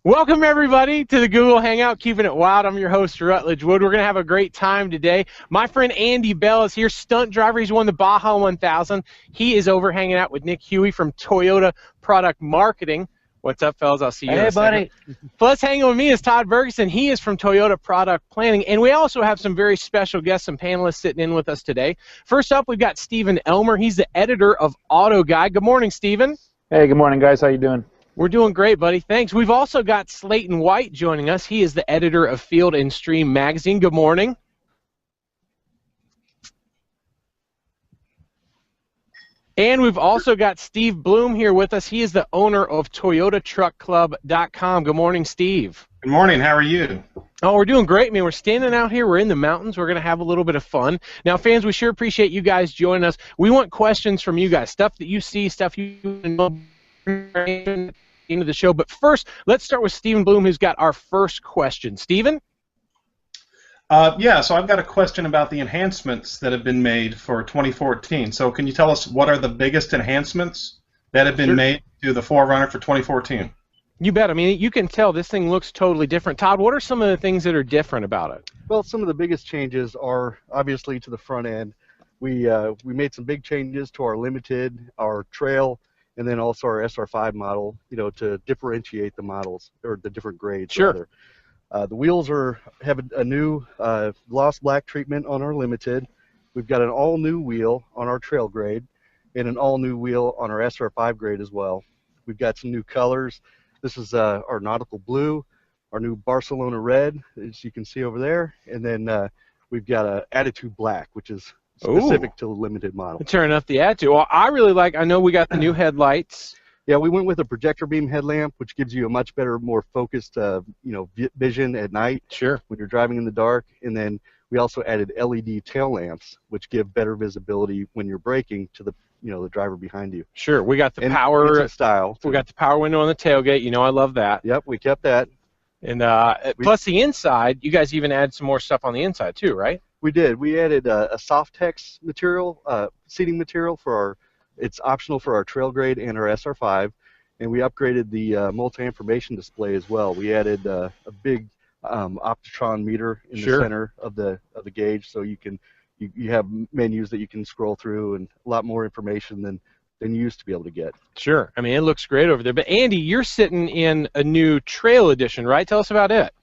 Welcome, everybody, to the Google Hangout, Keeping It Wild. I'm your host, Rutledge Wood. We're going to have a great time today. My friend Andy Bell is here, stunt driver. He's won the Baja 1000. He is over hanging out with Nick Huey from Toyota Product Marketing. What's up, fellas? I'll see you in a second. Buddy. Plus, hanging with me is Todd Bergeson. He is from Toyota Product Planning. And we also have some very special guests, some panelists sitting in with us today. First up, we've got Stephen Elmer. He's the editor of Auto Guide. Good morning, Stephen. Hey, good morning, guys. How you doing? We're doing great, buddy. Thanks. We've also got Slayton White joining us. He is the editor of Field and Stream Magazine. Good morning. And we've also got Steve Bloom here with us. He is the owner of ToyotaTruckClub.com. Good morning, Steve. Good morning. How are you? Oh, we're doing great, man. We're standing out here. We're in the mountains. We're going to have a little bit of fun. Now, fans, we sure appreciate you guys joining us. We want questions from you guys, stuff that you see, stuff you know into the show. But first, let's start with Stephen Bloom, who's got our first question. Stephen? Yeah, so I've got a question about the enhancements that have been made for 2014. So can you tell us what are the biggest enhancements that have been made to the 4Runner for 2014? You bet. I mean, you can tell this thing looks totally different. Todd, what are some of the things that are different about it? Well, some of the biggest changes are obviously to the front end. We made some big changes to our Limited, our Trail, and then also our SR5 model, to differentiate the models, or the different grades. Sure. Rather. The wheels have a new gloss black treatment on our Limited. We've got an all-new wheel on our Trail grade, and an all-new wheel on our SR5 grade as well. We've got some new colors. This is our nautical blue, our new Barcelona red, as you can see over there, and then we've got a Attitude black, which is specific to the Limited model. Turn up the attitude. Well, I know we got the new headlights. Yeah, we went with a projector beam headlamp, which gives you a much better, more focused, vision at night. Sure. When you're driving in the dark. And then we also added LED tail lamps, which give better visibility when you're braking to the, the driver behind you. Sure. We got the power style. We got the power window on the tailgate. I love that. Yep, we kept that. And plus the inside, you guys even add some more stuff on the inside too, right? We did. We added a Softex material, seating material for our. It's optional for our Trail grade and our SR5, and we upgraded the multi-information display as well. We added a big Optitron meter in the center of the gauge, so you have menus that you can scroll through and a lot more information than you used to be able to get. Sure. I mean, it looks great over there. But Andy, you're sitting in a new Trail edition, right? Tell us about it.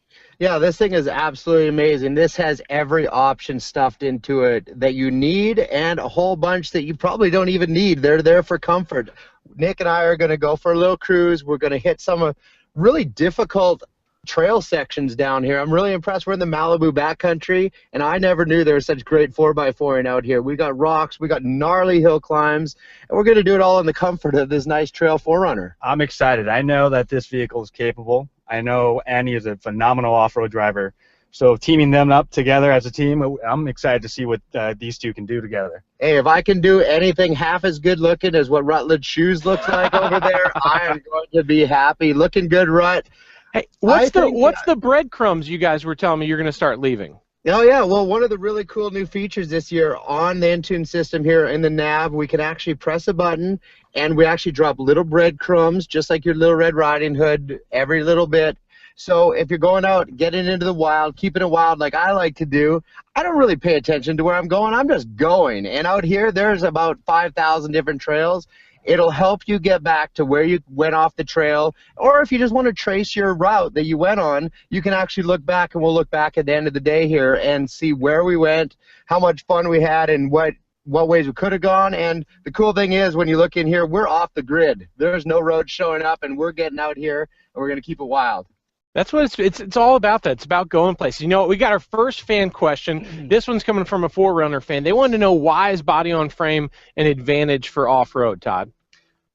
Yeah, this thing is absolutely amazing. This has every option stuffed into it that you need and a whole bunch that you probably don't even need. They're there for comfort. Nick and I are going to go for a little cruise. We're going to hit some really difficult trail sections down here. I'm really impressed. We're in the Malibu backcountry, and I never knew there was such great 4x4ing out here. We got rocks, we got gnarly hill climbs, and we're going to do it all in the comfort of this nice Trail 4Runner. I'm excited. I know that this vehicle is capable. I know Andy is a phenomenal off-road driver. So teaming them up together as a team, I'm excited to see what these two can do together. Hey, if I can do anything half as good looking as what Rutledge Shoes looks like over there, I am going to be happy. Looking good, Rut. Hey, what's the breadcrumbs you guys were telling me you're going to start leaving? Oh, yeah. Well, one of the really cool new features this year on the Intune system here in the nav, we can actually press a button, and we actually drop little breadcrumbs, just like your Little Red Riding Hood, every little bit. So if you're going out, getting into the wild, keeping it wild like I like to do, I don't really pay attention to where I'm going. I'm just going. And out here, there's about 5,000 different trails. It'll help you get back to where you went off the trail, or if you just want to trace your route that you went on, you can actually look back, and we'll look back at the end of the day here and see where we went, how much fun we had, and what ways we could have gone. And the cool thing is, when you look in here, we're off the grid. There's no road showing up, and we're getting out here, and we're going to keep it wild. That's what it's all about. That it's about going places. You know what? We got our first fan question. This one's coming from a 4Runner fan. They wanted to know, why is body-on-frame an advantage for off-road, Todd?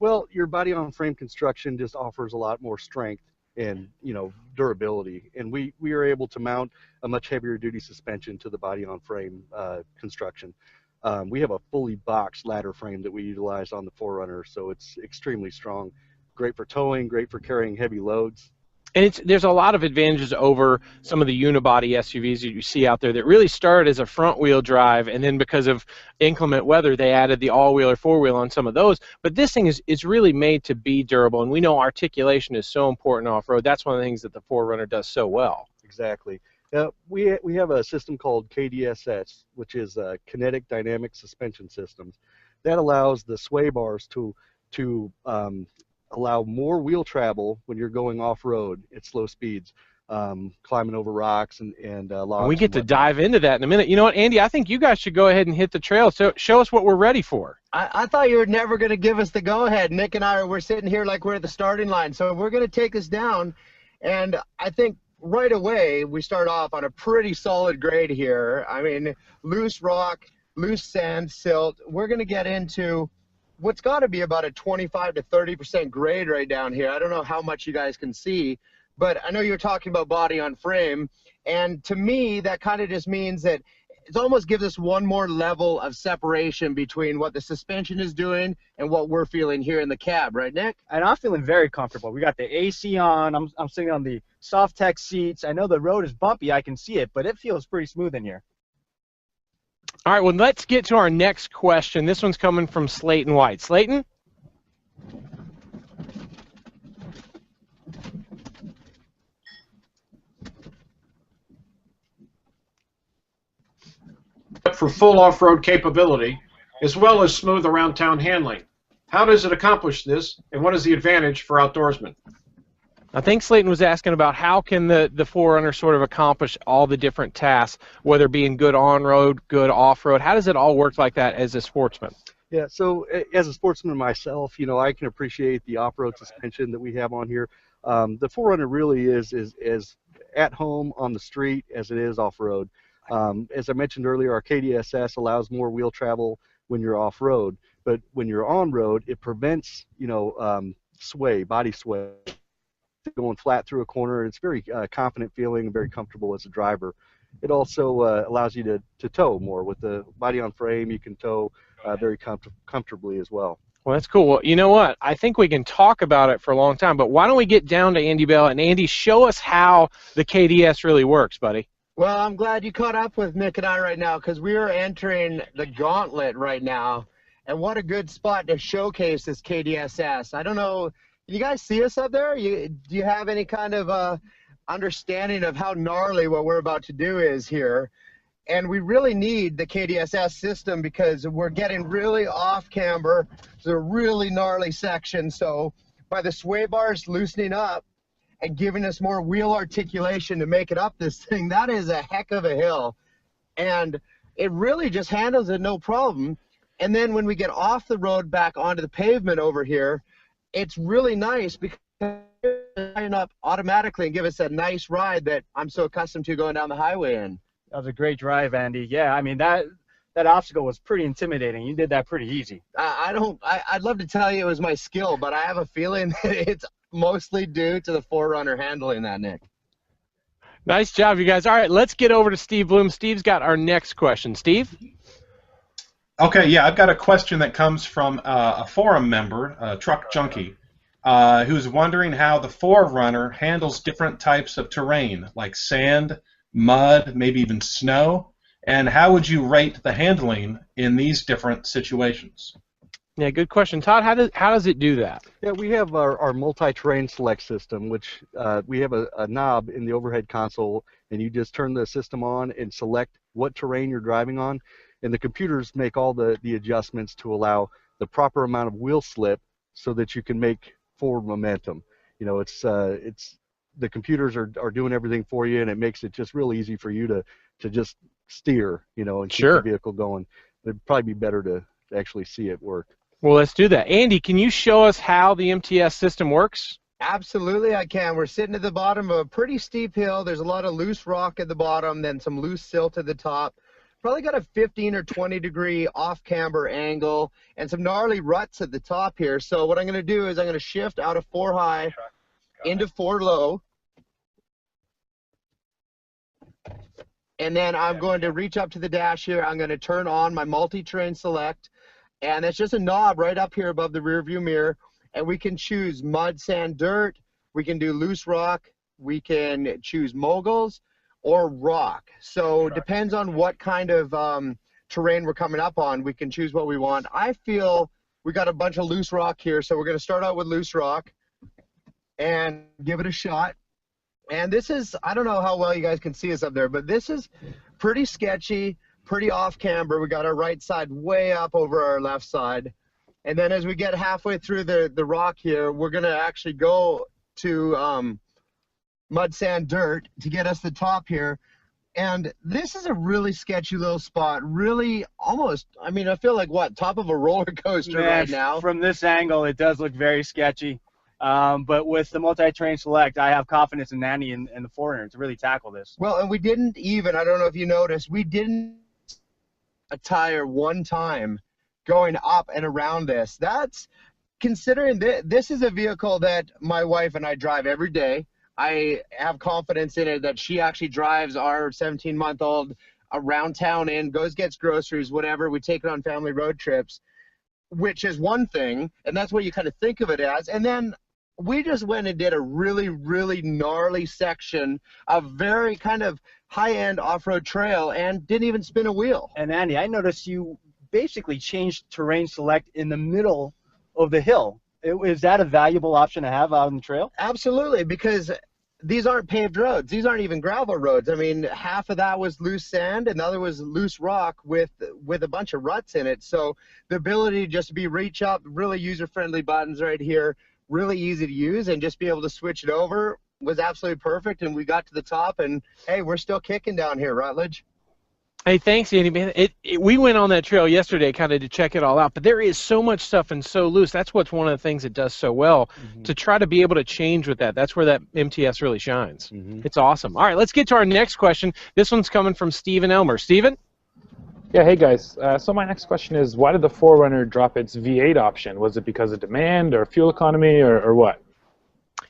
Well, your body-on-frame construction just offers a lot more strength and durability, and we are able to mount a much heavier duty suspension to the body-on-frame construction. We have a fully boxed ladder frame that we utilize on the 4Runner, so it's extremely strong. Great for towing, great for carrying heavy loads. And there's a lot of advantages over some of the unibody SUVs that you see out there that really started as a front-wheel drive, and then because of inclement weather, they added the all-wheel or four-wheel on some of those. But this thing is really made to be durable, and we know articulation is so important off-road. That's one of the things that the 4Runner does so well. Exactly. We have a system called KDSS, which is Kinetic Dynamic Suspension Systems. That allows the sway bars to allow more wheel travel when you're going off-road at slow speeds, climbing over rocks and logs. And we get to dive into that in a minute. You know what, Andy, I think you guys should go ahead and hit the trail. So show us what we're ready for. I thought you were never going to give us the go-ahead. Nick and we're sitting here like we're at the starting line. So we're going to take this down, and I think right away we start off on a pretty solid grade here. I mean, loose rock, loose sand, silt. We're going to get into what's got to be about a 25 to 30% grade right down here. I don't know how much you guys can see, but I know you're talking about body on frame, and to me that kind of just means that it almost gives us one more level of separation between what the suspension is doing and what we're feeling here in the cab, right, Nick? And I'm feeling very comfortable. We got the AC on. I'm sitting on the soft tech seats. I know the road is bumpy. I can see it, but it feels pretty smooth in here. All right, well, let's get to our next question. This one's coming from Slayton White. Slayton? For full off-road capability, as well as smooth around-town handling. How does it accomplish this, and what is the advantage for outdoorsmen? I think Slayton was asking about how can the 4Runner sort of accomplish all the different tasks, whether being good on-road, good off-road. How does it all work like that as a sportsman? Yeah, so as a sportsman myself, you know, I can appreciate the off-road suspension that we have on here. The 4Runner really is as at home on the street as it is off-road. As I mentioned earlier, our KDSS allows more wheel travel when you're off-road, but when you're on-road, it prevents, you know, body sway. Going flat through a corner, it's very confident feeling and very comfortable as a driver. It also allows you to tow more. With the body on frame, you can tow very comfortably as well. Well, that's cool. Well, you know what? I think we can talk about it for a long time, but why don't we get down to Andy Bell, and Andy, show us how the KDS really works, buddy. Well, I'm glad you caught up with Nick and I right now, because we are entering the gauntlet right now, and what a good spot to showcase this KDSS. I don't know, you guys see us up there? Do you have any kind of understanding of how gnarly what we're about to do is here? And we really need the KDSS system because we're getting really off camber. It's a really gnarly section, so by the sway bars loosening up and giving us more wheel articulation to make it up this thing, that is a heck of a hill. And it really just handles it no problem. And then when we get off the road back onto the pavement over here, it's really nice because it line up automatically and give us that nice ride that I'm so accustomed to going down the highway in. That was a great drive, Andy. Yeah, I mean, that obstacle was pretty intimidating. You did that pretty easy. I'd love to tell you it was my skill, but I have a feeling that it's mostly due to the 4Runner handling that, Nick. Nice job, you guys. All right, let's get over to Steve Bloom. Steve's got our next question. Steve? Okay, yeah, I've got a question that comes from a forum member, Truck Junkie, who's wondering how the 4Runner handles different types of terrain, like sand, mud, maybe even snow, and how would you rate the handling in these different situations? Yeah, good question. Todd, how does it do that? Yeah, we have our multi-terrain select system, which we have a knob in the overhead console, and you just turn the system on and select what terrain you're driving on, and the computers make all the adjustments to allow the proper amount of wheel slip so that you can make forward momentum. You know, it's the computers are doing everything for you, and it makes it just real easy for you to just steer, you know, and keep the vehicle going. It'd probably be better to actually see it work. Well, let's do that. Andy, can you show us how the MTS system works? Absolutely, I can. We're sitting at the bottom of a pretty steep hill. There's a lot of loose rock at the bottom, then some loose silt at the top. Probably got a 15 or 20 degree off camber angle and some gnarly ruts at the top here. So what I'm going to do is I'm going to shift out of 4 high into 4 low. And then I'm going to reach up to the dash here. I'm going to turn on my multi-terrain select. And that's just a knob right up here above the rear view mirror. And we can choose mud, sand, dirt. We can do loose rock, we can choose moguls, or rock. So depends on what kind of terrain we're coming up on. We can choose what we want. I feel we got a bunch of loose rock here, so we're going to start out with loose rock and give it a shot. And this is, I don't know how well you guys can see us up there, but this is pretty sketchy, pretty off camber. We got our right side way up over our left side. And then as we get halfway through the rock here, we're going to actually go to mud, sand, dirt to get us the top here. And this is a really sketchy little spot, really almost, I mean, I feel like, what, top of a roller coaster right now? From this angle, it does look very sketchy. But with the multi-terrain select, I have confidence in Annie and the 4Runner to really tackle this. Well, and we didn't even, I don't know if you noticed, we didn't a tire one time going up and around this. That's, considering this is a vehicle that my wife and I drive every day. I have confidence in it that she actually drives our 17-month-old around town gets groceries, whatever. We take it on family road trips, which is one thing, and that's what you kind of think of it as. And then we just went and did a really, really gnarly section of very kind of high-end off-road trail and didn't even spin a wheel. And Andy, I noticed you basically changed terrain select in the middle of the hill. Is that a valuable option to have out on the trail? Absolutely, because these aren't paved roads. These aren't even gravel roads. I mean, half of that was loose sand and the other was loose rock with a bunch of ruts in it. So the ability just to be reach up, really user-friendly buttons right here, really easy to use, and just be able to switch it over was absolutely perfect. And we got to the top, and hey, we're still kicking down here, Rutledge. Hey, thanks, Andy, man. We went on that trail yesterday kind of to check it all out, but there is so much stuff and so loose. That's what's one of the things it does so well, to try to be able to change with that. That's where that MTS really shines. It's awesome. All right, let's get to our next question. This one's coming from Stephen Elmer. Stephen? Yeah, hey guys. So my next question is, why did the 4Runner drop its V8 option? Was it because of demand or fuel economy or what?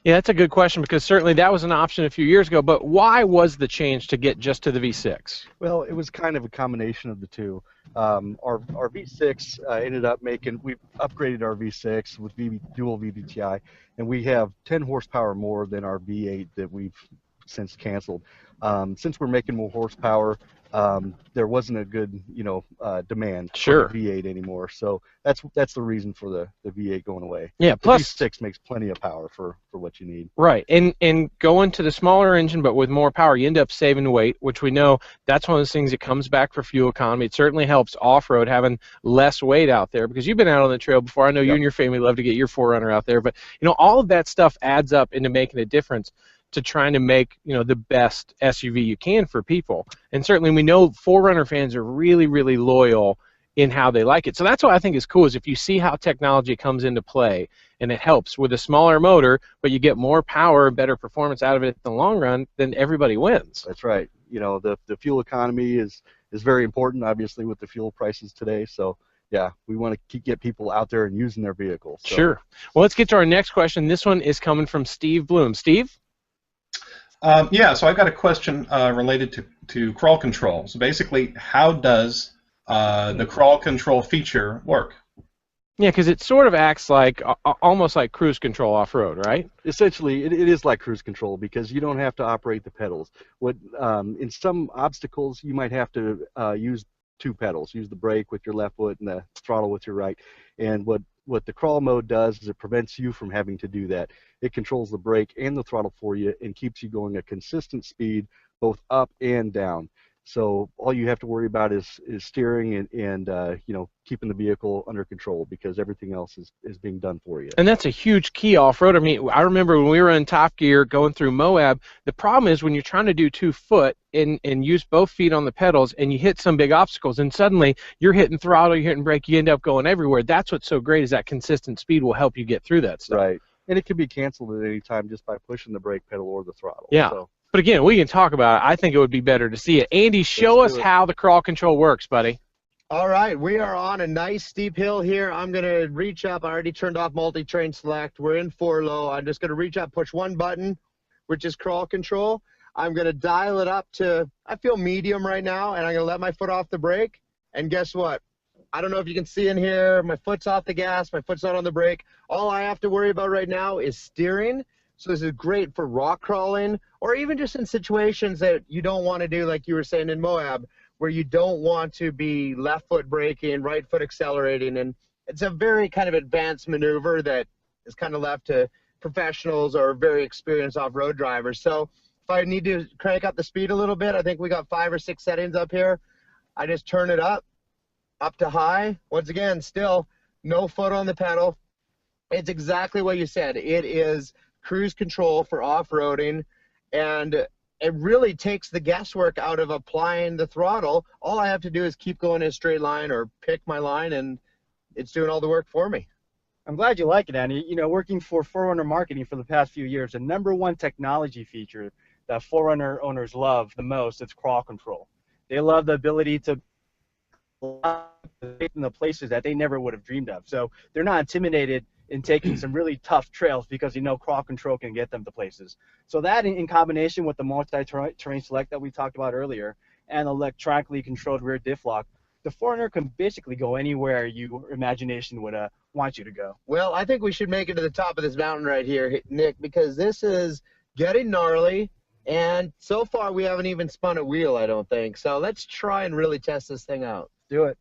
Yeah, that's a good question, because certainly that was an option a few years ago, but why was the change to get just to the V6? Well, it was kind of a combination of the two. Our V6 ended up we upgraded our V6 with dual VVTi, and we have 10 horsepower more than our V8 that we've since canceled. Since we're making more horsepower, there wasn't a good, demand for the V8 anymore. So that's the reason for the V8 going away. Yeah, plus the V6 makes plenty of power for what you need. Right, and going to the smaller engine but with more power, you end up saving weight, which we know that's one of those things that comes back for fuel economy. It certainly helps off-road having less weight out there, because you've been out on the trail before. I know you and your family love to get your 4Runner out there, but all of that stuff adds up into making a difference to trying to make the best SUV you can for people. And certainly we know 4Runner fans are really, really loyal in how they like it. So that's what I think is cool, is if you see how technology comes into play and it helps with a smaller motor, but you get more power and better performance out of it in the long run, then everybody wins. That's right. The fuel economy is very important, obviously, with the fuel prices today. So yeah, we want to get people out there and using their vehicles. So. Sure. Well, let's get to our next question. This one is coming from Steve Bloom. Steve? Yeah, so I've got a question related to crawl control. So basically, how does the crawl control feature work? Yeah, because it sort of acts like almost like cruise control off-road, right? Essentially, it is like cruise control, because you don't have to operate the pedals. In some obstacles, you might have to use two pedals. Use the brake with your left foot and the throttle with your right. And what the crawl mode does is it prevents you from having to do that. It controls the brake and the throttle for you and keeps you going a consistent speed both up and down. So all you have to worry about is steering and keeping the vehicle under control, because everything else is being done for you. And that's a huge key off-road. I mean, I remember when we were in Top Gear going through Moab, the problem is when you're trying to do 2 foot and use both feet on the pedals and you hit some big obstacles and suddenly you're hitting throttle, you're hitting brake, you end up going everywhere. That's what's so great, is that consistent speed will help you get through that stuff. Right. And it can be canceled at any time just by pushing the brake pedal or the throttle. Yeah. So. But again, we can talk about it. I think it would be better to see it. Andy, show us how the crawl control works, buddy. All right, we are on a nice steep hill here. I'm going to reach up. I already turned off multi-train select. We're in 4 low. I'm just going to reach up, push one button, which is crawl control. I'm going to dial it up to, I feel medium right now, and I'm going to let my foot off the brake. And guess what? I don't know if you can see in here, my foot's off the gas, my foot's not on the brake. All I have to worry about right now is steering, So this is great for rock crawling, or even just in situations that you don't want to do, like you were saying in Moab, where you don't want to be left foot braking, right foot accelerating. And it's a very kind of advanced maneuver that is kind of left to professionals or very experienced off-road drivers. So if I need to crank up the speed a little bit, I think we got 5 or 6 settings up here. I just turn it up to high. Once again, still no foot on the pedal. It's exactly what you said. It is cruise control for off-roading, and it really takes the guesswork out of applying the throttle. All I have to do is keep going in a straight line or pick my line, and it's doing all the work for me. I'm glad you like it, Andy. You know, working for 4Runner marketing for the past few years, the #1 technology feature that 4Runner owners love the most is crawl control. They love the ability to in the places that they never would have dreamed of. So they're not intimidated in taking some really tough trails because crawl control can get them to places. So that in combination with the multi-terrain select that we talked about earlier and electronically controlled rear diff lock, the 4Runner can basically go anywhere your imagination would want you to go. Well, I think we should make it to the top of this mountain right here, Nick, because this is getting gnarly, and so far we haven't even spun a wheel, I don't think. So let's try and really test this thing out. Do it.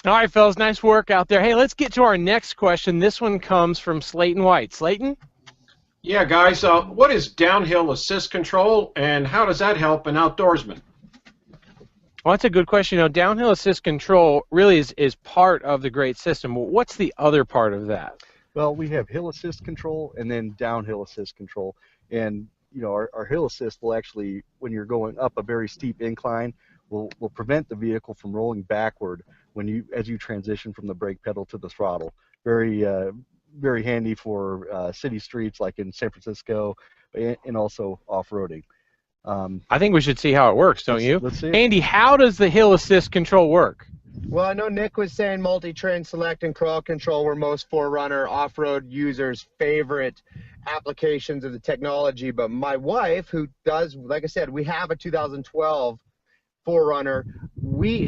All right, fellas, nice work out there. Hey, let's get to our next question. This one comes from Slayton White. Slayton? Yeah, guys, what is downhill assist control, and how does that help an outdoorsman? Well, that's a good question. You know, downhill assist control really is part of the great system. What's the other part of that? Well, we have hill assist control and then downhill assist control. And, you know, our hill assist will actually, when you're going up a very steep incline, will prevent the vehicle from rolling backward as you transition from the brake pedal to the throttle. Very very handy for city streets like in San Francisco and also off-roading. I think we should see how it works, don't you? Let's see it. Andy, how does the hill assist control work? Well, I know Nick was saying multi-train select and crawl control were most 4Runner off-road users' favorite applications of the technology, but my wife, who does, like I said, we have a 2012 4Runner,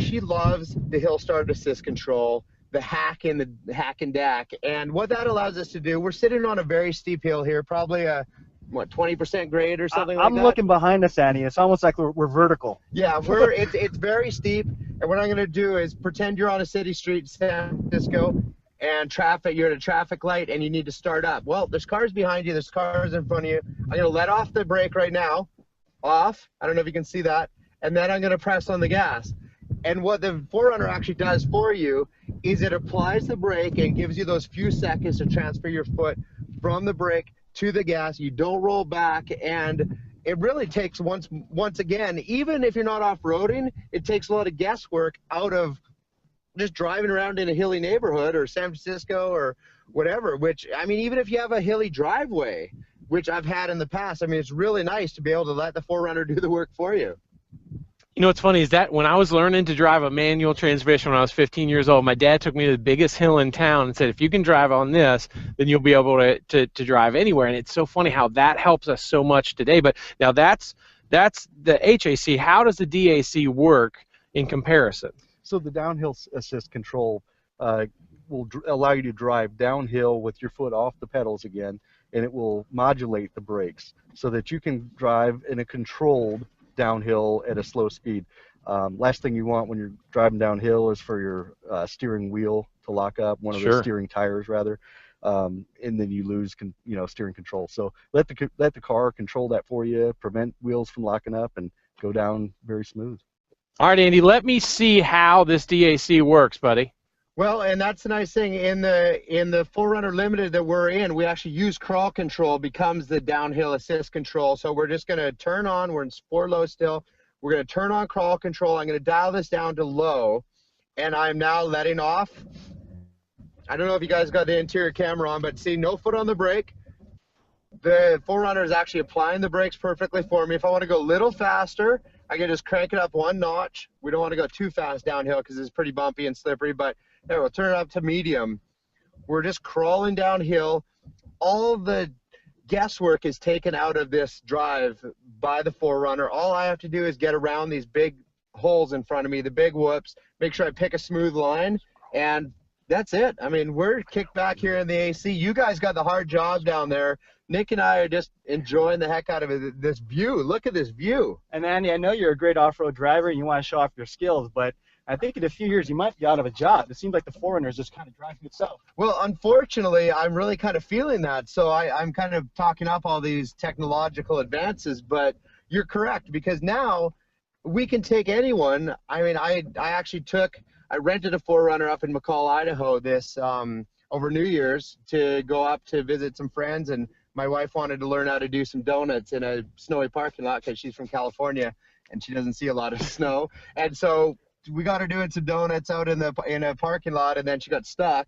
she loves the hill start assist control, the hack and DAC, and what that allows us to do, we're sitting on a very steep hill here, probably a 20% grade or something like that. I'm looking behind us, Andy. It's almost like we're vertical. Yeah, it's very steep, and what I'm going to do is pretend you're on a city street in San Francisco, and you're at a traffic light, and you need to start up. Well, there's cars behind you, there's cars in front of you. I'm going to let off the brake right now, off. I don't know if you can see that, and then I'm going to press on the gas. And what the 4Runner actually does for you is it applies the brake and gives you those few seconds to transfer your foot from the brake to the gas. You don't roll back, and it really takes, once again, even if you're not off-roading, it takes a lot of guesswork out of just driving around in a hilly neighborhood or San Francisco or whatever, which, I mean, even if you have a hilly driveway, which I've had in the past, I mean, it's really nice to be able to let the 4Runner do the work for you. You know what's funny is that when I was learning to drive a manual transmission when I was 15 years old, my dad took me to the biggest hill in town and said, if you can drive on this, then you'll be able to drive anywhere. And it's so funny how that helps us so much today. But now that's the HAC. How does the DAC work in comparison? So the downhill assist control will allow you to drive downhill with your foot off the pedals again, and it will modulate the brakes so that you can drive in a controlled downhill at a slow speed. Last thing you want when you're driving downhill is for your steering wheel to lock up, one of the steering tires rather, and then you lose steering control. So let the car control that for you, prevent wheels from locking up, and go down very smooth. All right, Andy, let me see how this DAC works, buddy. Well, and that's the nice thing. In the 4Runner Limited that we're in, we actually use crawl control, becomes the downhill assist control. So we're just going to turn on, we're in sport low still, we're going to turn on crawl control. I'm going to dial this down to low, and I'm now letting off. I don't know if you guys got the interior camera on, but see, no foot on the brake. The 4Runner is actually applying the brakes perfectly for me. If I want to go a little faster, I can just crank it up one notch. We don't want to go too fast downhill because it's pretty bumpy and slippery, but there, we'll turn it up to medium. We're just crawling downhill. All the guesswork is taken out of this drive by the 4Runner. All I have to do is get around these big holes in front of me, the big whoops, make sure I pick a smooth line, and that's it. I mean, we're kicked back here in the AC. You guys got the hard job down there Nick and I are just enjoying the heck out of it. This view. Look at this view. And Andy, I know you're a great off-road driver and you want to show off your skills, but I think in a few years you might be out of a job. It seems like the 4Runner is just kind of driving itself. Well, unfortunately, I'm really kind of feeling that. So I'm kind of talking up all these technological advances, but you're correct, because now we can take anyone. I mean, I rented a 4Runner up in McCall, Idaho this over New Year's to go up to visit some friends, and my wife wanted to learn how to do some donuts in a snowy parking lot because she's from California and she doesn't see a lot of snow. And so we got her doing some donuts out in a parking lot, and then she got stuck.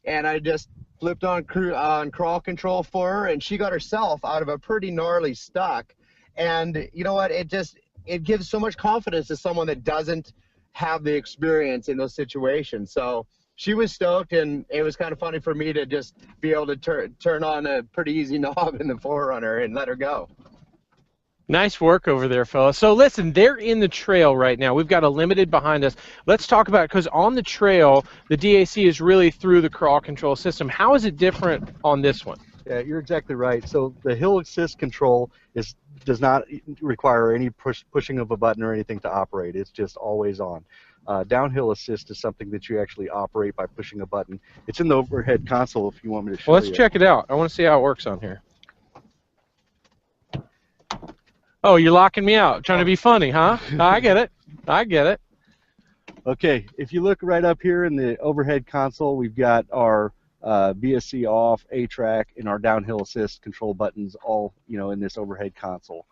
And I just flipped on crawl control for her, and she got herself out of a pretty gnarly stuck. And you know what? It gives so much confidence to someone that doesn't have the experience in those situations. So she was stoked, and it was kind of funny for me to just be able to turn on a pretty easy knob in the 4Runner and let her go. Nice work over there, fellas. So listen, they're in the trail right now. We've got a limited behind us. Let's talk about it, because on the trail, the DAC is really through the crawl control system. How is it different on this one? Yeah, you're exactly right. So the hill assist control does not require any pushing of a button or anything to operate. It's just always on. Downhill assist is something that you actually operate by pushing a button. It's in the overhead console if you want me to show you. Well, let's check it out. I want to see how it works on here. Oh, you're locking me out. Trying to be funny, huh? I get it. I get it. Okay, if you look right up here in the overhead console, we've got our BSC off, A-track, and our downhill assist control buttons all, in this overhead console.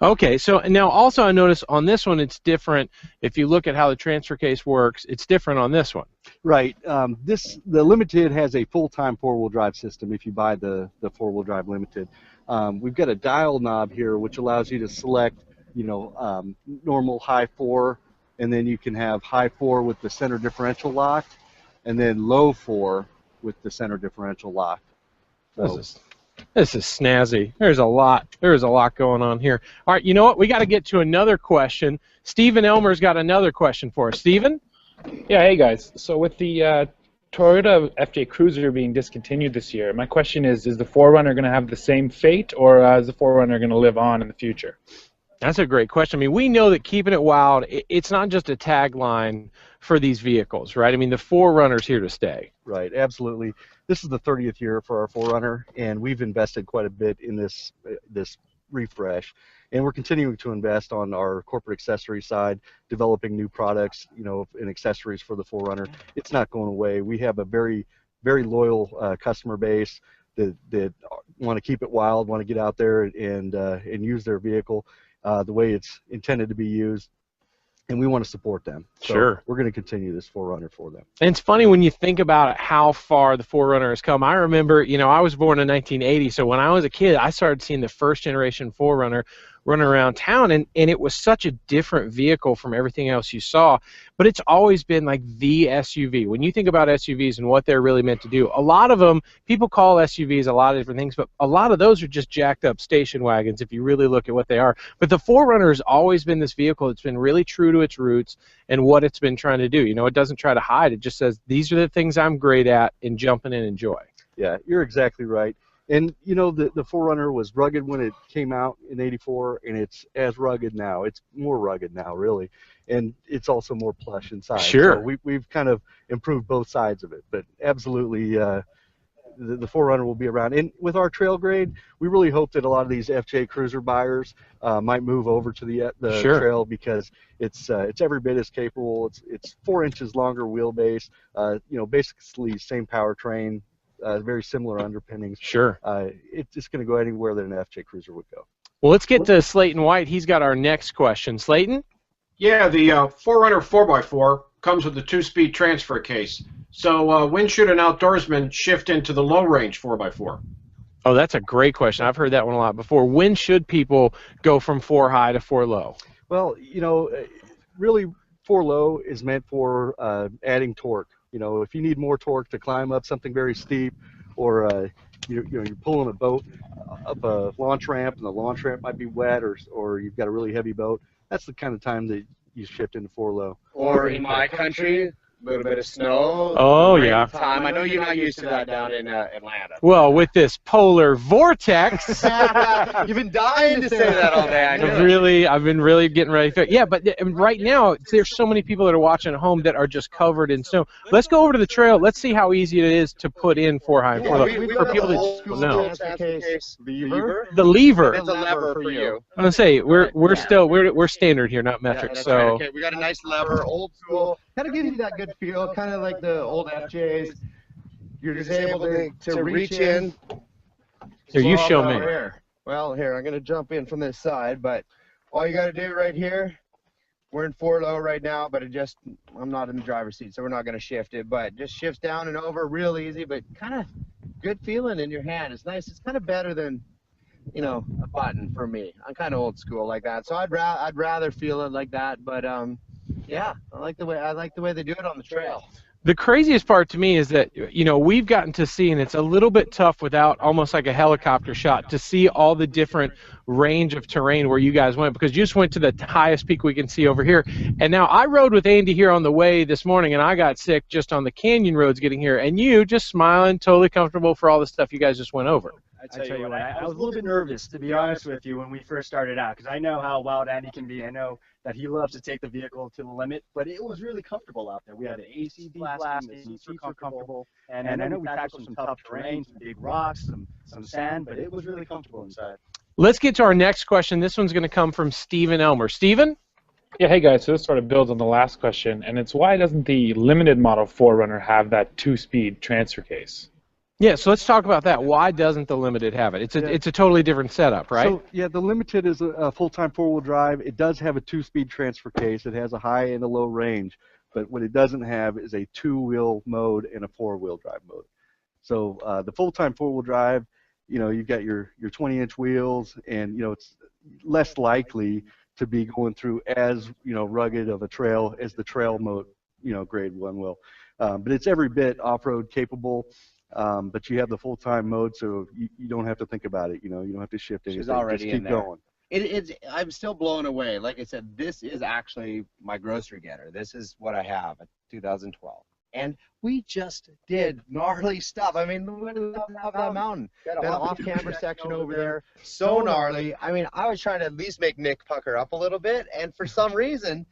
Okay, so now also I notice on this one it's different. If you look at how the transfer case works, it's different on this one. Right. The Limited has a full-time four-wheel drive system if you buy the four-wheel drive Limited. We've got a dial knob here which allows you to select, normal high 4, and then you can have high 4 with the center differential locked, and then low 4 with the center differential locked. So, This is snazzy. There's a lot going on here. All right, you know what? We got to get to another question. Stephen Elmer's got another question for us. Stephen? Yeah, hey guys. So with the Toyota FJ Cruiser being discontinued this year, my question is the 4Runner going to have the same fate, or is the 4Runner going to live on in the future? That's a great question. I mean, we know that keeping it wild, it's not just a tagline for these vehicles, right? I mean, the 4Runner's here to stay. Right, absolutely. This is the 30th year for our 4Runner, and we've invested quite a bit in this refresh. And we're continuing to invest on our corporate accessory side, developing new products, and accessories for the 4Runner. It's not going away. We have a very, very loyal customer base that want to keep it wild, want to get out there and use their vehicle the way it's intended to be used. And we want to support them. So sure. We're going to continue this 4Runner for them. And it's funny when you think about how far the 4Runner has come. I remember, I was born in 1980, so when I was a kid, I started seeing the first generation 4Runner running around town, and it was such a different vehicle from everything else you saw. But it's always been like the SUV. When you think about SUVs and what they're really meant to do, a lot of them, people call SUVs a lot of different things, but a lot of those are just jacked up station wagons if you really look at what they are. But the 4Runner has always been this vehicle that's been really true to its roots and what it's been trying to do. It doesn't try to hide. It just says, these are the things I'm great at, and jump in and enjoy. Yeah, you're exactly right. And, the 4Runner was rugged when it came out in '84, and it's as rugged now. It's more rugged now, really. And it's also more plush inside. Sure. So we've kind of improved both sides of it. But absolutely, the 4Runner will be around. And with our trail grade, we really hope that a lot of these FJ Cruiser buyers might move over to the sure. trail, because it's every bit as capable. It's 4 inches longer wheelbase. Basically same powertrain. Very similar underpinnings. Sure. It's just going to go anywhere that an FJ Cruiser would go. Well, let's get to Slayton White. He's got our next question. Slayton? Yeah, the 4Runner 4x4 comes with a 2-speed transfer case. So when should an outdoorsman shift into the low-range 4x4? Oh, that's a great question. I've heard that one a lot before. When should people go from 4 high to 4 low? Well, really 4 low is meant for adding torque. If you need more torque to climb up something very steep, or you're pulling a boat up a launch ramp, and the launch ramp might be wet, or you've got a really heavy boat, that's the kind of time that you shift into 4 low. Or in my country, little bit of snow. Oh, rain yeah. Time. I know you're not used to that down in Atlanta. Well, with this polar vortex, You've been dying to say that all day. I know. I've been really getting ready for it. Yeah, but right now, there's so many people that are watching at home that are just covered in snow. Let's go over to the trail. Let's see how easy it is to put in for high and for low. For people that know. The lever. It's a lever for you. I'm gonna say we're standard here, not metric. Yeah, so right. Okay, we got a nice lever, old school. Kind of gives you that good feel, kind of like the old FJs. You're just able to reach in. Here, you show me. Well, here, I'm gonna jump in from this side, but all you gotta do right here. We're in 4 low right now, but I'm not in the driver's seat, so we're not gonna shift it. But just shifts down and over, real easy, but kind of good feeling in your hand. It's nice. It's kind of better than, you know, a button for me. I'm kind of old school like that, so I'd rather feel it like that. But yeah, I like the way they do it on the trail. The craziest part to me is that, you know, we've gotten to see, and it's a little bit tough without almost like a helicopter shot, to see all the different range of terrain where you guys went, because you just went to the highest peak we can see over here. And now I rode with Andy here on the way this morning, and I got sick just on the canyon roads getting here, and you just smiling, totally comfortable for all the stuff you guys just went over. I tell you what, I was a little bit nervous, to be honest with you, when we first started out, because I know how wild Andy can be. I know that he loves to take the vehicle to the limit, but it was really comfortable out there. We had the AC blasting, the seats were comfortable, and I know we tackled some tough terrain, some big rocks, some sand, but it was really comfortable inside. Let's get to our next question. This one's going to come from Stephen Elmer. Stephen? Yeah, hey guys, so this sort of builds on the last question, and it's why doesn't the limited model 4Runner have that 2-speed transfer case? Yeah, so let's talk about that. Why doesn't the Limited have it? It's a totally different setup, right? So, yeah, the Limited is a full-time 4-wheel drive. It does have a 2-speed transfer case. It has a high and a low range. But what it doesn't have is a 2-wheel mode and a 4-wheel drive mode. So the full-time 4-wheel drive, you know, you've got your 20-inch wheels, and, you know, it's less likely to be going through as, you know, rugged of a trail as the trail mode, you know, grade 1 will. But it's every bit off-road capable. But you have the full-time mode, so you don't have to think about it. You know, you don't have to shift anything. She's already just keep going. I'm still blown away. Like I said, this is actually my grocery getter. This is what I have in 2012. And we just did gnarly stuff. I mean, look at that mountain. That off-camber section over there, so gnarly. I mean, I was trying to at least make Nick pucker up a little bit, and for some reason,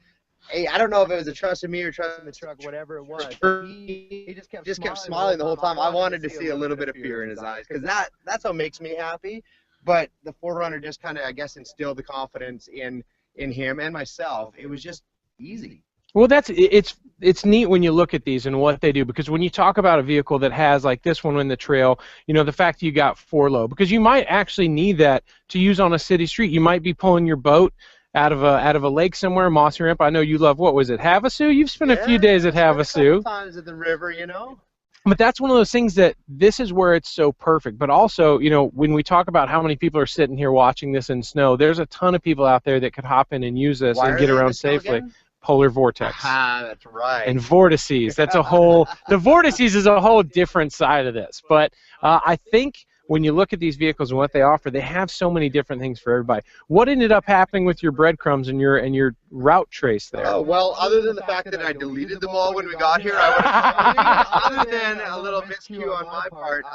I don't know if it was a trust in me or trust in the truck, whatever it was. He just kept smiling the whole time. I wanted to see a little bit of fear in his eyes, because that's what makes me happy. But the 4Runner just kind of, I guess, instilled the confidence in him and myself. It was just easy. Well, it's neat when you look at these and what they do, because when you talk about a vehicle that has, like this one in the trail, you know, the fact that you got 4 low, because you might actually need that to use on a city street. You might be pulling your boat out of a lake somewhere, Mossy Ramp. I know you love, what was it, Havasu? You've spent a few days at Havasu. Sometimes at the river, you know. But that's one of those things that this is where it's so perfect. But also, you know, when we talk about how many people are sitting here watching this in snow, there's a ton of people out there that could hop in and use this and get around safely. Polar vortex. That's right. And vortices. That's a whole. The vortices is a whole different side of this. But I think when you look at these vehicles and what they offer, they have so many different things for everybody. What ended up happening with your breadcrumbs and your route trace there? Well, other than the fact that I deleted them all when we got here, other than a little miscue on my part,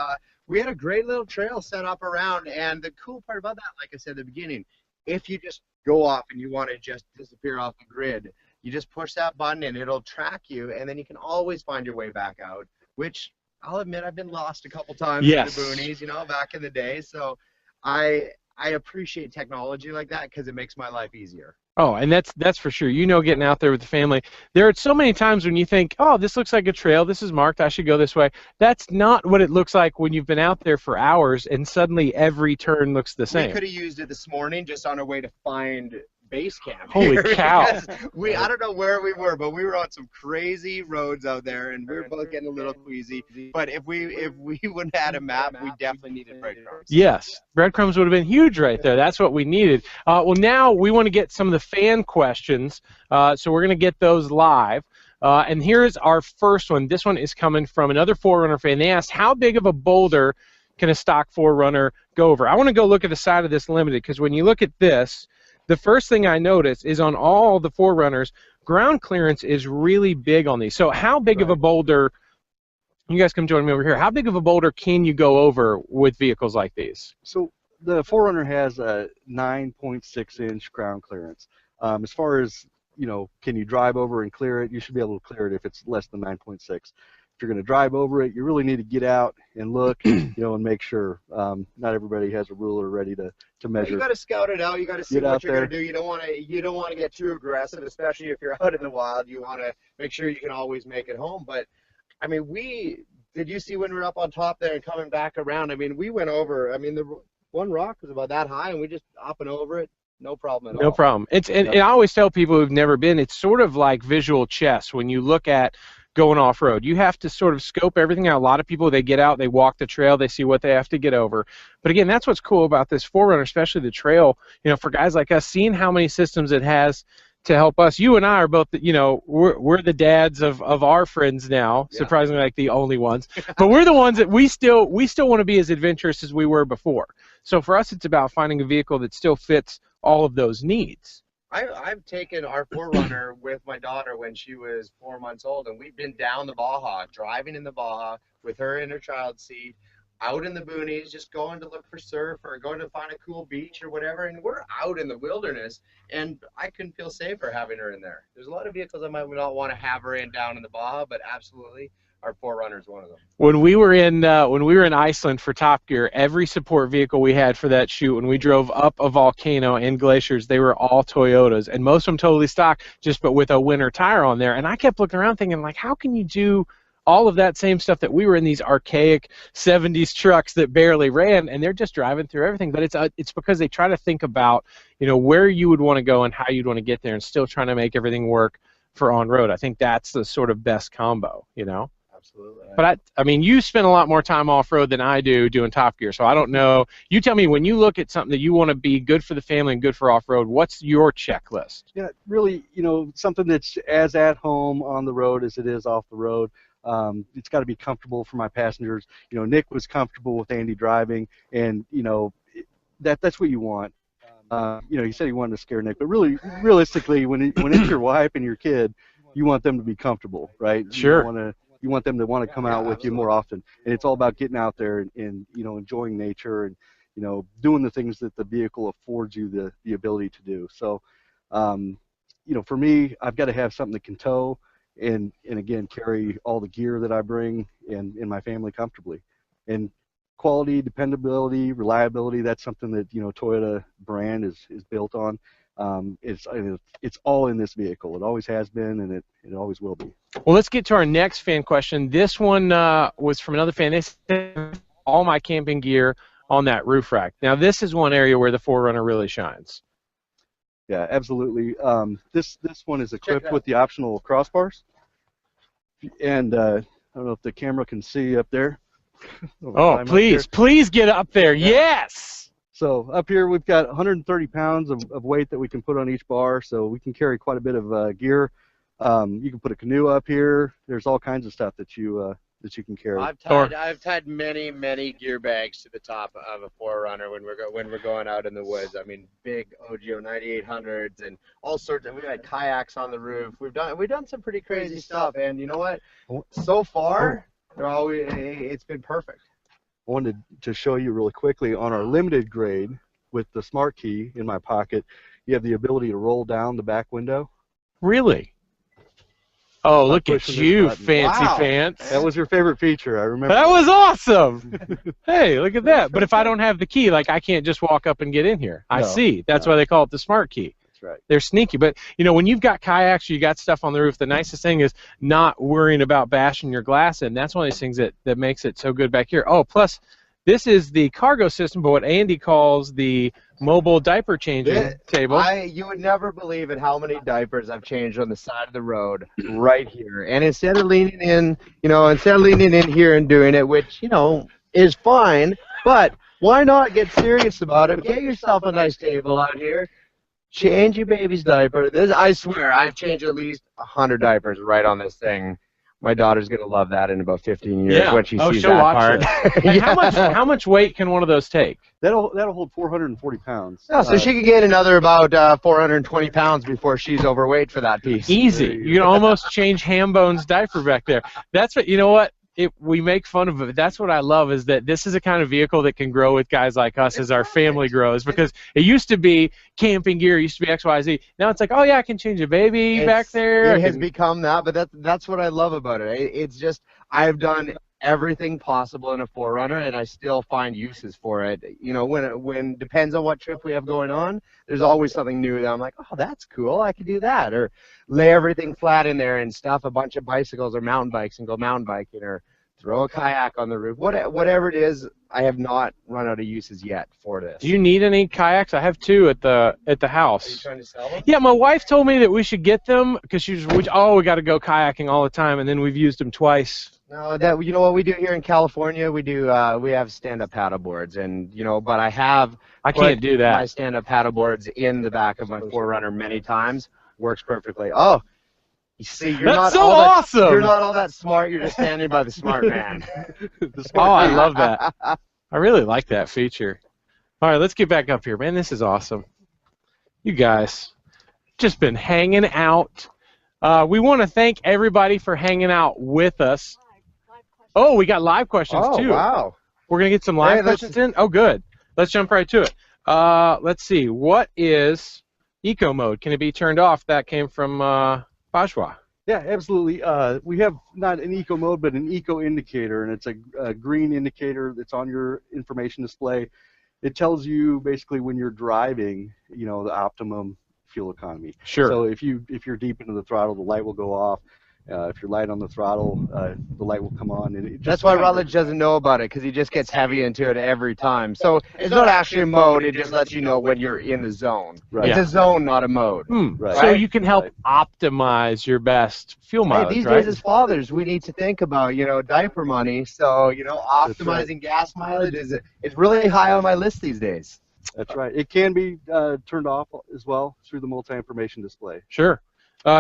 we had a great little trail set up around. And the cool part about that, like I said at the beginning, if you just go off and you want to just disappear off the grid, you just push that button and it'll track you, and then you can always find your way back out, which I'll admit I've been lost a couple times in the boonies, you know, back in the day. So I appreciate technology like that because it makes my life easier. Oh, and that's for sure. You know, getting out there with the family. There are so many times when you think, oh, this looks like a trail. This is marked. I should go this way. That's not what it looks like when you've been out there for hours and suddenly every turn looks the same. We could have used it this morning just on our way to find base camp. Holy cow. I don't know where we were, but we were on some crazy roads out there, and we were both getting a little queasy. But if we wouldn't have had a map, we definitely needed breadcrumbs. Yes, breadcrumbs would have been huge right there. That's what we needed. Well, now we want to get some of the fan questions, so we're going to get those live. And here's our first one. This one is coming from another 4Runner fan. They asked, how big of a boulder can a stock 4Runner go over? I want to go look at the side of this Limited, because when you look at this, the first thing I notice is on all the 4Runners, ground clearance is really big on these. So how big of a boulder, you guys come join me over here, how big of a boulder can you go over with vehicles like these? So the 4Runner has a 9.6-inch ground clearance. As far as, can you drive over and clear it, you should be able to clear it if it's less than 9.6. If you're going to drive over it, you really need to get out and look, and make sure. Not everybody has a ruler ready to measure. You got to scout it out. You got to see what you're going to do. You don't want to get too aggressive, especially if you're out in the wild. You want to make sure you can always make it home. But I mean, did you see when we were up on top there and coming back around? I mean, we went over. I mean, the one rock was about that high, and we just up and over it. No problem at all. No problem. And I always tell people who've never been, it's sort of like visual chess when you look at going off-road. You have to sort of scope everything out. A lot of people, they get out, they walk the trail, they see what they have to get over. But again, that's what's cool about this 4Runner, especially the trail, for guys like us, seeing how many systems it has to help us. You and I are both, we're the dads of our friends now, surprisingly like the only ones. But we're the ones that we still want to be as adventurous as we were before. So for us, it's about finding a vehicle that still fits all of those needs. I've taken our 4Runner with my daughter when she was 4 months old, and we've been down the Baja, driving in the Baja with her in her child seat, out in the boonies, just going to look for surf or going to find a cool beach or whatever, and we're out in the wilderness, and I couldn't feel safer having her in there. There's a lot of vehicles I might not want to have her in down in the Baja, but absolutely, our 4Runner is one of them. When we were in Iceland for Top Gear, every support vehicle we had for that shoot, when we drove up a volcano and glaciers, they were all Toyotas, and most of them totally stock, but with a winter tire on there. And I kept looking around thinking, like, how can you do all of that same stuff that we were in these archaic 70s trucks that barely ran, and they're just driving through everything? But it's because they try to think about, where you would want to go and how you'd want to get there, and still trying to make everything work for on-road. I think that's the sort of best combo, Absolutely. But I mean, you spend a lot more time off-road than I do doing Top Gear, so I don't know. You tell me, when you look at something that you want to be good for the family and good for off-road, what's your checklist? Yeah, really, something that's as at home on the road as it is off the road. It's got to be comfortable for my passengers. Nick was comfortable with Andy driving, and that's what you want. He said he wanted to scare Nick, but really, realistically, when it's your wife and your kid, you want them to be comfortable, right? Sure. You want them to want to come out with you more often, and it's all about getting out there and enjoying nature and doing the things that the vehicle affords you the ability to do. So, for me, I've got to have something that can tow and again carry all the gear that I bring and my family comfortably. And quality, dependability, reliability, that's something that Toyota brand is built on. It's all in this vehicle. It always has been, and it always will be. Well, let's get to our next fan question. This one was from another fan. They said, all my camping gear on that roof rack. Now, this is one area where the 4Runner really shines. Yeah, absolutely. This one is equipped with the optional crossbars, and I don't know if the camera can see up there. Oh, please get up there. Yeah. Yes. So up here we've got 130 pounds of weight that we can put on each bar, so we can carry quite a bit of gear. You can put a canoe up here. There's all kinds of stuff that you can carry. I've tied many gear bags to the top of a 4Runner when we're going out in the woods. I mean, big OGO 9800s and all sorts of. We've had kayaks on the roof. We've done some pretty crazy stuff, and you know what? So far, it's been perfect. I wanted to show you really quickly on our limited grade with the smart key in my pocket. You have the ability to roll down the back window. Really? Oh, look at you, fancy pants. That was your favorite feature, I remember. That was awesome. Hey, look at that. But if I don't have the key, I can't just walk up and get in here. I see. That's why they call it the smart key. That's right. They're sneaky. But, when you've got kayaks, you got stuff on the roof, the nicest thing is not worrying about bashing your glass in. That's one of these things that makes it so good back here. Oh, plus, this is the cargo system, but what Andy calls the mobile diaper changing table. You would never believe it how many diapers I've changed on the side of the road right here. And instead of leaning in, here and doing it, which, is fine, but why not get serious about it? Get yourself a nice table out here. Change your baby's diaper. I swear, I've changed at least 100 diapers right on this thing. My daughter's gonna love that in about 15 years when she sees she'll that watch part. it. And how much weight can one of those take? That'll hold 440 pounds. Yeah, so she could gain another about 420 pounds before she's overweight for that piece. Easy. You can almost change Hambone's diaper back there. That's what, you know what? We make fun of it. That's what I love, is that this is a kind of vehicle that can grow with guys like us as our family grows, because it used to be camping gear, it used to be XYZ. Now it's like, oh yeah, I can change a baby back there. It has become that, but that's what I love about it. It's just, I've done everything possible in a 4Runner, and I still find uses for it. You know, when depends on what trip we have going on, there's always something new that I'm like, oh, that's cool, I could do that. Or lay everything flat in there and stuff a bunch of bicycles or mountain bikes and go mountain biking, or throw a kayak on the roof. Whatever it is, I have not run out of uses yet for this. Do you need any kayaks? I have 2 at the house. Are you trying to sell them? Yeah, my wife told me that we should get them because we got to go kayaking all the time, and then we've used them twice. No, you know what we do here in California? We have stand-up paddle boards, and but I can't do that. My stand-up paddle boards in the back of my 4Runner many times. Works perfectly. Oh, you see, That's so awesome. You're not all that smart. You're just standing by the smart man. I love that. I really like that feature. All right, let's get back up here, man. This is awesome. You guys just been hanging out. We want to thank everybody for hanging out with us. Oh, we got live questions too. Oh, wow. We're going to get some live questions in? Oh, good. Let's jump right to it. Let's see. What is eco mode? Can it be turned off? That came from Bajwa. Yeah, absolutely. We have not an eco mode, but an eco indicator, and it's a green indicator that's on your information display. It tells you basically when you're driving, the optimum fuel economy. Sure. So if you're deep into the throttle, the light will go off. If you're light on the throttle, the light will come on. And that's why Rutledge doesn't know about it, because he just gets heavy into it every time. So it's not actually a mode, it just lets you know when you're in the zone. Right. It's a zone, not a mode. Right. So you can help optimize your best fuel mileage, these right? days as fathers, we need to think about, diaper money. So, optimizing gas mileage is really high on my list these days. That's right. It can be turned off as well through the multi-information display. Sure.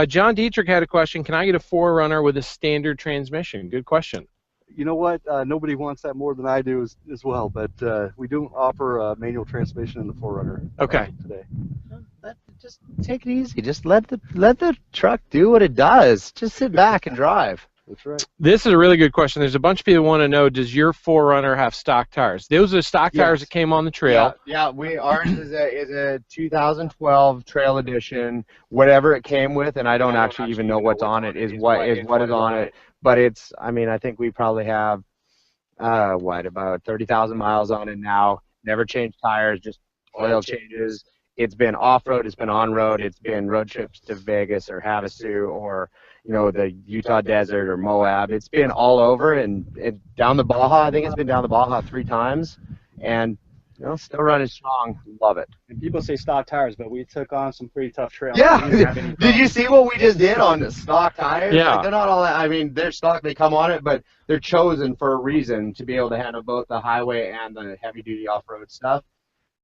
John Dietrich had a question. Can I get a 4Runner with a standard transmission? Good question. You know what? Nobody wants that more than I do as well, but we do offer a manual transmission in the 4Runner today. Just take it easy. Just let the truck do what it does. Just sit back and drive. That's right. This is a really good question. There's a bunch of people who want to know, does your 4Runner have stock tires? Those are stock tires that came on the trail. Yeah, ours is a 2012 Trail Edition. Whatever it came with, and I don't actually even know what's on it, is what is on it. But it's, I think we probably have, about 30,000 miles on it now. Never changed tires, just oil changes. It's been off-road, it's been on-road, it's been road trips to Vegas or Havasu or the Utah desert or Moab. It's been all over, and down the Baja. I think it's been down the Baja 3 times, and still running strong. Love it. And people say stock tires, but we took on some pretty tough trails. Yeah. Did you see what we just did on the stock tires? Yeah. They're not all that. They're stock. They come on it, but they're chosen for a reason to be able to handle both the highway and the heavy-duty off-road stuff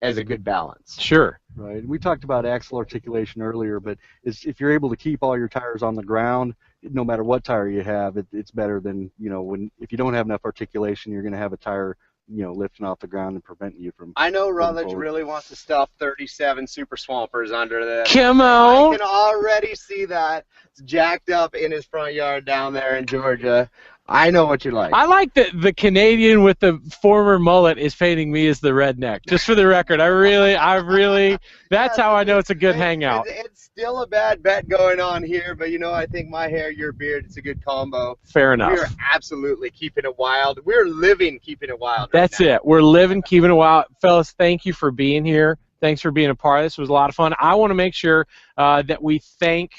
as a good balance. Sure. Right. We talked about axle articulation earlier, but if you're able to keep all your tires on the ground, no matter what tire you have, it's better than if you don't have enough articulation, you're going to have a tire lifting off the ground and preventing you from. I know Rutledge really wants to stuff 37 Super Swampers under that. Come on. I can already see that. It's jacked up in his front yard down there in Georgia. I know what you like. I like that the Canadian with the former mullet is painting me as the redneck. Just for the record, I really, that's how I know it's a good hangout. It's still a bad bet going on here, but I think my hair, your beard, it's a good combo. Fair enough. We are absolutely keeping it wild. We're living keeping it wild. That's it. We're living, keeping it wild. Fellas, thank you for being here. Thanks for being a part of this. It was a lot of fun. I want to make sure that we thank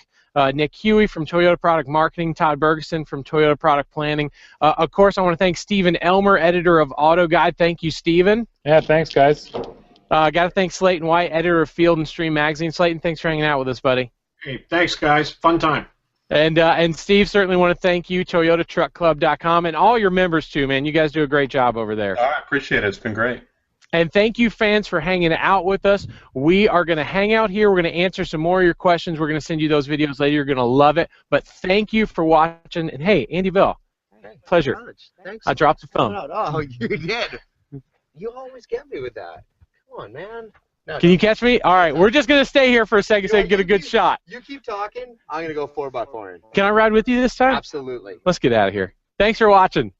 Nick Huey from Toyota Product Marketing, Todd Bergeson from Toyota Product Planning. Of course, I want to thank Stephen Elmer, editor of Auto Guide. Thank you, Stephen. Yeah, thanks, guys. Got to thank Slayton White, editor of Field and Stream Magazine. Slayton, thanks for hanging out with us, buddy. Hey, thanks, guys. Fun time. And Steve, certainly want to thank you, ToyotaTruckClub.com, and all your members, too, man. You guys do a great job over there. I appreciate it. It's been great. And thank you, fans, for hanging out with us. We are going to hang out here. We're going to answer some more of your questions. We're going to send you those videos later. You're going to love it. But thank you for watching. And, hey, Andy Bell, pleasure. Thanks. I dropped the phone. Oh, you did. You always get me with that. Come on, man. No, Can you catch me? All right, we're just going to stay here for a second so I can get a good shot. You keep talking. I'm going to go 4x4. Can I ride with you this time? Absolutely. Let's get out of here. Thanks for watching.